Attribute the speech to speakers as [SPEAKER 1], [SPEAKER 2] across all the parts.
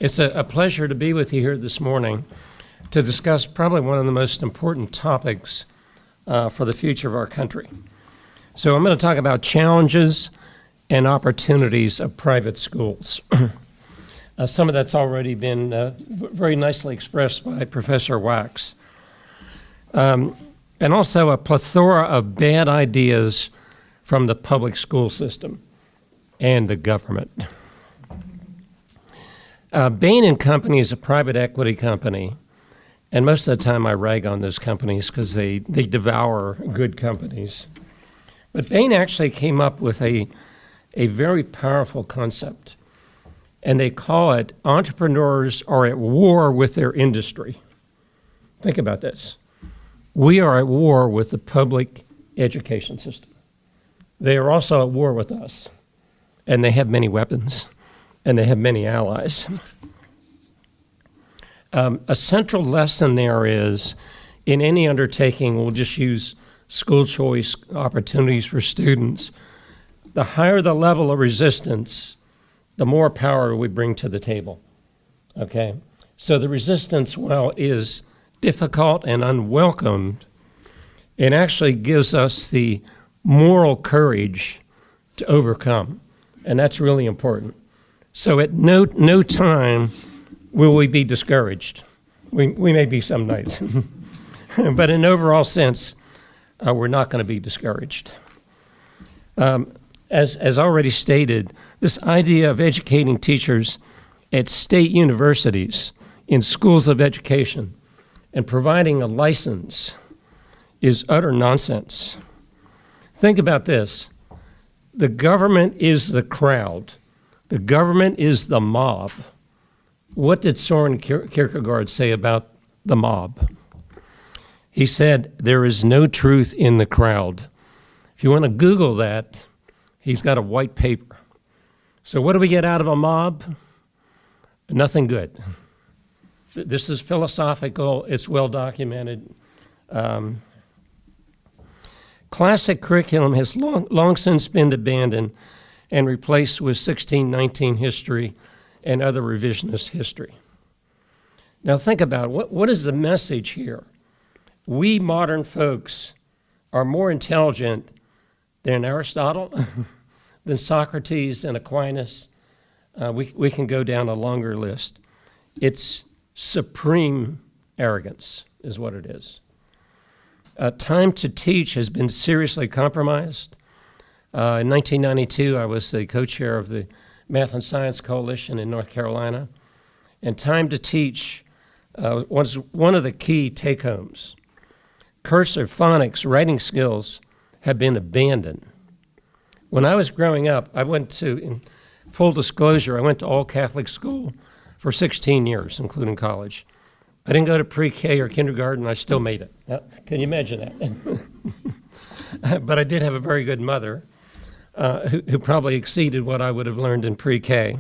[SPEAKER 1] It's a pleasure to be with you here this morning to discuss probably one of the most important topics for the future of our country. So I'm going to talk about challenges and opportunities of private schools. Some of that's already been very nicely expressed by Professor Wax. And also a plethora of bad ideas from the public school system and the government. Bain & Company is a private equity company, and most of the time I rag on those companies because they devour good companies. But Bain actually came up with a very powerful concept, and they call it entrepreneurs are at war with their industry. Think about this. We are at war with the public education system. They are also at war with us, and they have many weapons, and they have many allies. A central lesson there is, in any undertaking, we'll just use school choice opportunities for students. The higher the level of resistance, the more power we bring to the table, okay? So the resistance, while is difficult and unwelcomed, it actually gives us the moral courage to overcome, and that's really important. So at no time will we be discouraged. We may be some nights, but in an overall sense, we're not going to be discouraged. As already stated, this idea of educating teachers at state universities, in schools of education, and providing a license is utter nonsense. Think about this. The government is the crowd. The government is the mob. What did Soren Kierkegaard say about the mob? He said, there is no truth in the crowd. If you want to Google that, he's got a white paper. So what do we get out of a mob? Nothing good. This is philosophical. It's well documented. Classic curriculum has long since been abandoned and replaced with 1619 history and other revisionist history. Now think about it. What is the message here? We modern folks are more intelligent than Aristotle, than Socrates and Aquinas. We can go down a longer list. It's supreme arrogance is what it is. Time to teach has been seriously compromised. In 1992, I was the co-chair of the Math and Science Coalition in North Carolina, and time to teach was one of the key take-homes. Cursive, phonics, writing skills have been abandoned. When I was growing up, I went to, in full disclosure, I went to all Catholic school for 16 years, including college. I didn't go to pre-K or kindergarten, I still made it. Can you imagine that? But I did have a very good mother who probably exceeded what I would have learned in pre-K.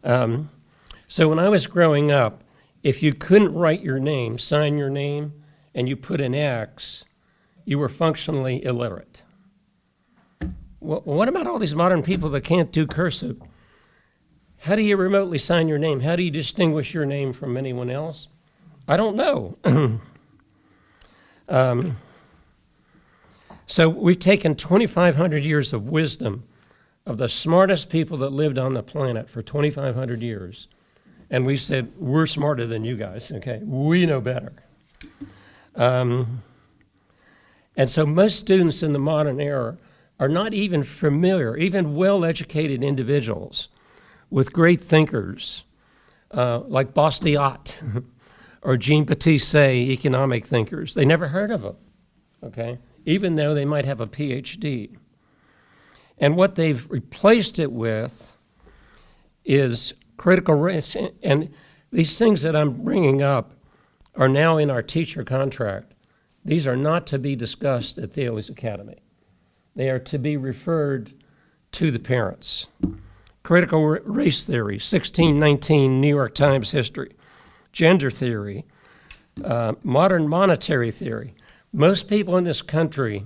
[SPEAKER 1] So when I was growing up, if you couldn't write your name, sign your name, and you put an X, you were functionally illiterate. Well, what about all these modern people that can't do cursive? How do you remotely sign your name? How do you distinguish your name from anyone else? I don't know. So we've taken 2,500 years of wisdom of the smartest people that lived on the planet for 2,500 years, and we've said, we're smarter than you guys, okay? We know better. And so most students in the modern era are not even familiar, even well-educated individuals, with great thinkers like Bastiat or Jean-Baptiste Say, economic thinkers. They never heard of them, okay? Even though they might have a PhD. And what they've replaced it with is critical race. And these things that I'm bringing up are now in our teacher contract. These are not to be discussed at Thales Academy. They are to be referred to the parents. Critical race theory, 1619 New York Times history, gender theory, modern monetary theory. Most people in this country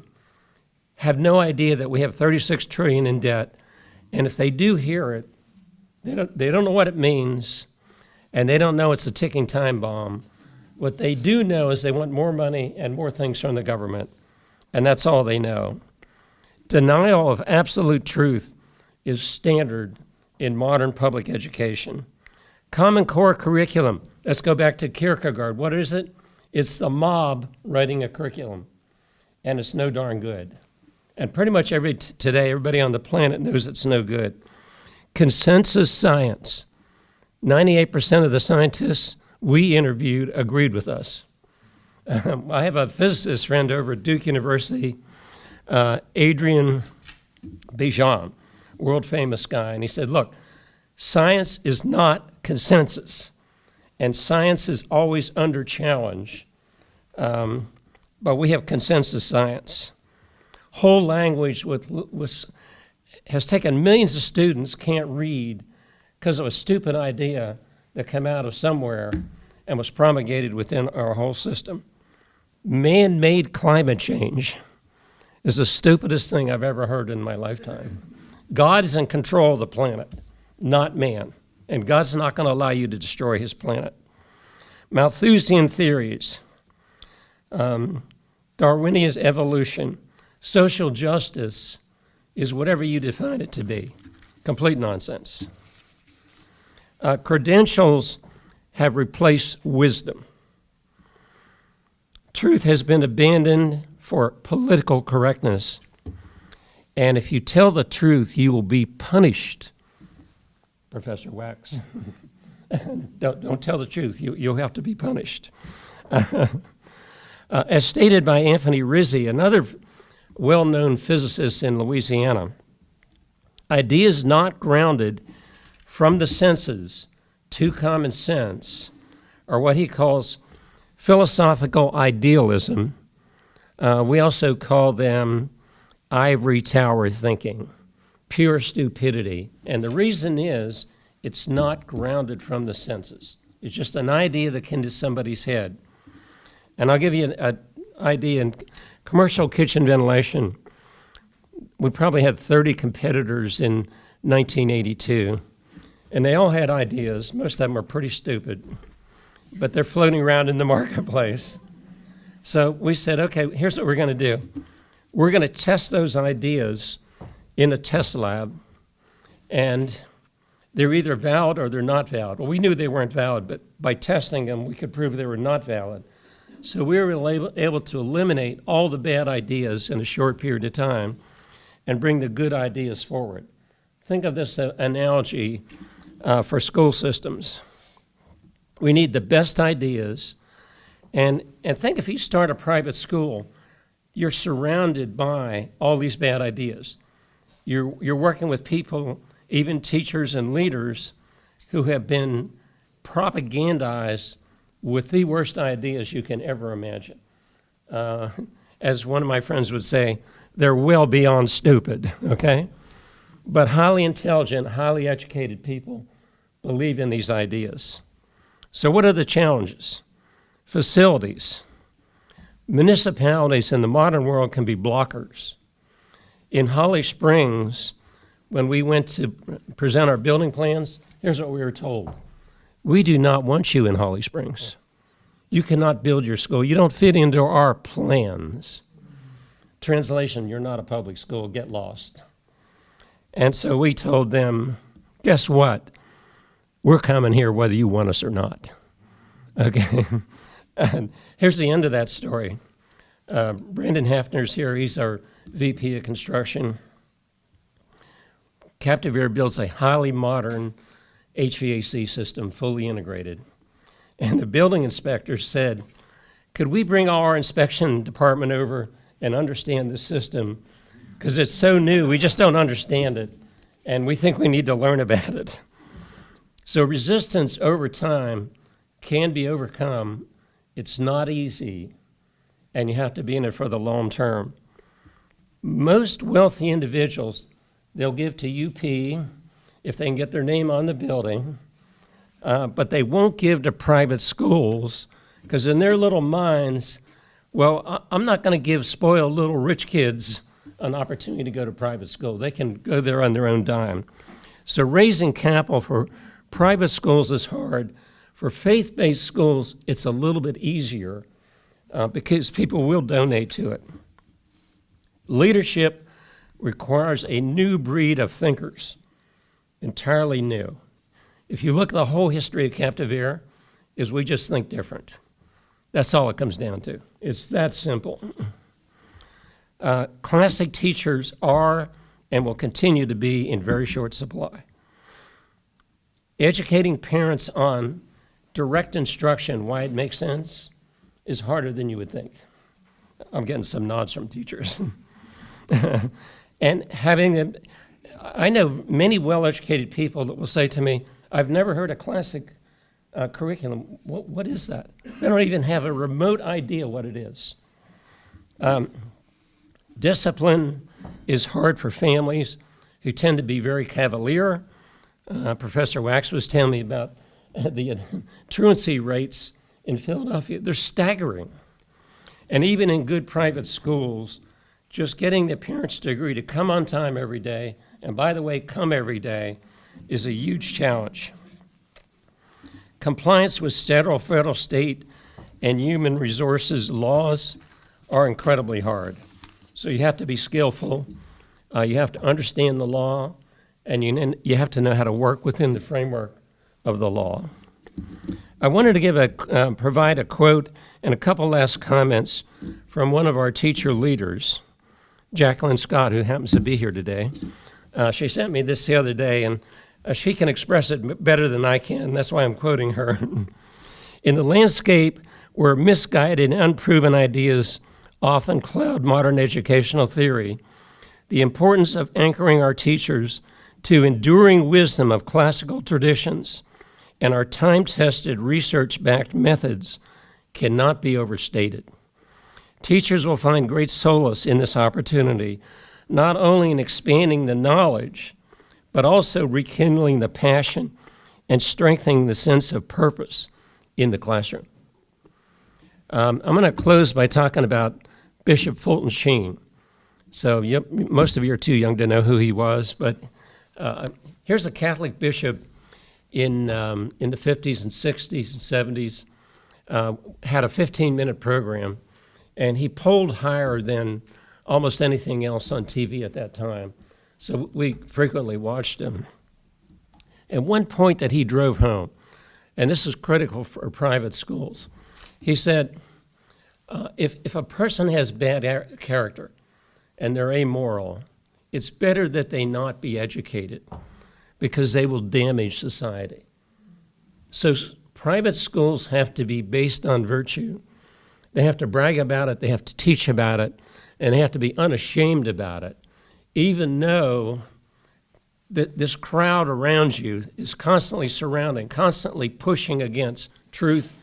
[SPEAKER 1] have no idea that we have $36 trillion in debt, and if they do hear it, They don't know what it means, and they don't know it's a ticking time bomb. What they do know is they want more money and more things from the government, and that's all they know. Denial of absolute truth is standard in modern public education. Common Core curriculum. Let's go back to Kierkegaard. What is it? It's the mob writing a curriculum, and it's no darn good. And pretty much today, everybody on the planet knows it's no good. Consensus science. 98% of the scientists we interviewed agreed with us. I have a physicist friend over at Duke University, Adrian Bejan, world-famous guy, and he said, look, science is not consensus, and science is always under challenge, but we have consensus science. Whole language has taken millions of students can't read because of a stupid idea that came out of somewhere and was promulgated within our whole system. Man-made climate change is the stupidest thing I've ever heard in my lifetime. God is in control of the planet, not man, and God's not going to allow you to destroy his planet. Malthusian theories, Darwinian evolution, social justice is whatever you define it to be. Complete nonsense. Credentials have replaced wisdom. Truth has been abandoned for political correctness. And if you tell the truth, you will be punished. Professor Wax. Don't tell the truth. You'll have to be punished. As stated by Anthony Rizzi, another well-known physicist in Louisiana, ideas not grounded from the senses to common sense are what he calls philosophical idealism. We also call them ivory tower thinking, pure stupidity. And the reason is it's not grounded from the senses. It's just an idea that came to somebody's head. And I'll give you an idea in commercial kitchen ventilation. We probably had 30 competitors in 1982, and they all had ideas. Most of them are pretty stupid, but they're floating around in the marketplace. So we said, okay, here's what we're going to do. We're going to test those ideas in a test lab, and they're either valid or they're not valid. Well, we knew they weren't valid, but by testing them, we could prove they were not valid. So we were able to eliminate all the bad ideas in a short period of time and bring the good ideas forward. Think of this analogy for school systems. We need the best ideas, and think if you start a private school, you're surrounded by all these bad ideas. You're working with people, even teachers and leaders, who have been propagandized with the worst ideas you can ever imagine. As one of my friends would say, they're well beyond stupid, okay? But highly intelligent, highly educated people believe in these ideas. So what are the challenges? Facilities. Municipalities in the modern world can be blockers. In Holly Springs, when we went to present our building plans, here's what we were told. We do not want you in Holly Springs. You cannot build your school. You don't fit into our plans. Translation, you're not a public school, get lost. And so we told them, guess what? We're coming here whether you want us or not. Okay. And here's the end of that story. Brandon Hafner's here. He's our VP of construction. Captive Air builds a highly modern HVAC system, fully integrated. And the building inspector said, could we bring our inspection department over and understand the system? Because it's so new, we just don't understand it. And we think we need to learn about it. So resistance over time can be overcome. It's not easy, and you have to be in it for the long term. Most wealthy individuals, they'll give to UP if they can get their name on the building, but they won't give to private schools because in their little minds, well, I'm not going to give spoiled little rich kids an opportunity to go to private school. They can go there on their own dime. So raising capital for private schools is hard. For faith-based schools, it's a little bit easier because people will donate to it. Leadership requires a new breed of thinkers, entirely new. If you look at the whole history of Captive Air, is we just think different. That's all it comes down to. It's that simple. Classic teachers are and will continue to be in very short supply. Educating parents on direct instruction, why it makes sense, is harder than you would think. I'm getting some nods from teachers. And having them, I know many well-educated people that will say to me, I've never heard a classic curriculum. What is that? They don't even have a remote idea what it is. Discipline is hard for families who tend to be very cavalier. Professor Wax was telling me about the truancy rates in Philadelphia. They're staggering. And even in good private schools, just getting the parents to agree to come on time every day, and by the way, come every day, is a huge challenge. Compliance with federal, state, and human resources laws are incredibly hard. So you have to be skillful, you have to understand the law, and you have to know how to work within the framework of the law. I wanted to provide a quote and a couple last comments from one of our teacher leaders, Jacqueline Scott, who happens to be here today. She sent me this the other day, and she can express it better than I can. That's why I'm quoting her. In the landscape where misguided and unproven ideas often cloud modern educational theory, the importance of anchoring our teachers to enduring wisdom of classical traditions and our time-tested, research-backed methods cannot be overstated. Teachers will find great solace in this opportunity, not only in expanding the knowledge, but also rekindling the passion and strengthening the sense of purpose in the classroom. I'm going to close by talking about Bishop Fulton Sheen. So most of you are too young to know who he was, but here's a Catholic bishop in the 50s and 60s and 70s, had a 15-minute program, and he polled higher than almost anything else on TV at that time. So we frequently watched him. At one point that he drove home, and this is critical for private schools, he said, if a person has bad character and they're amoral, it's better that they not be educated because they will damage society. So private schools have to be based on virtue. They have to brag about it, they have to teach about it, and they have to be unashamed about it, even though that this crowd around you is constantly surrounding, constantly pushing against truth,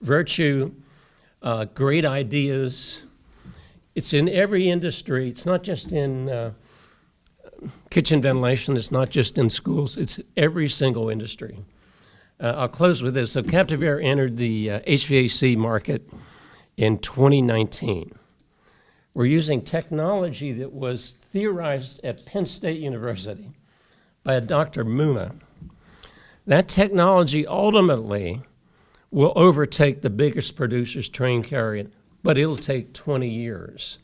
[SPEAKER 1] virtue, great ideas. It's in every industry. It's not just in kitchen ventilation. It's not just in schools. It's every single industry. I'll close with this. So Captive Air entered the HVAC market in 2019. We're using technology that was theorized at Penn State University by a Dr. Muma. That technology ultimately will overtake the biggest producers, train carrying, but it'll take 20 years.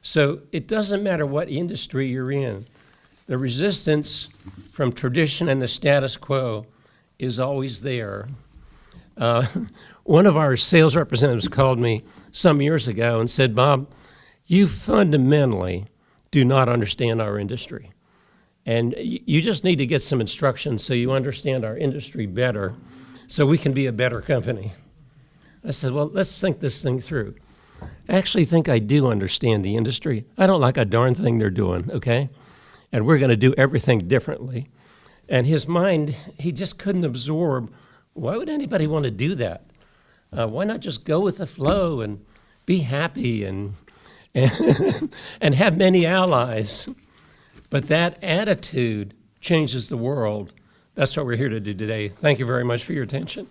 [SPEAKER 1] So it doesn't matter what industry you're in. The resistance from tradition and the status quo is always there. One of our sales representatives called me some years ago and said, Bob, you fundamentally do not understand our industry. And you just need to get some instruction so you understand our industry better so we can be a better company. I said, well, let's think this thing through. I actually think I do understand the industry. I don't like a darn thing they're doing, okay? And we're going to do everything differently. And his mind, he just couldn't absorb, why would anybody want to do that? Why not just go with the flow and be happy and have many allies? But that attitude changes the world. That's what we're here to do today. Thank you very much for your attention.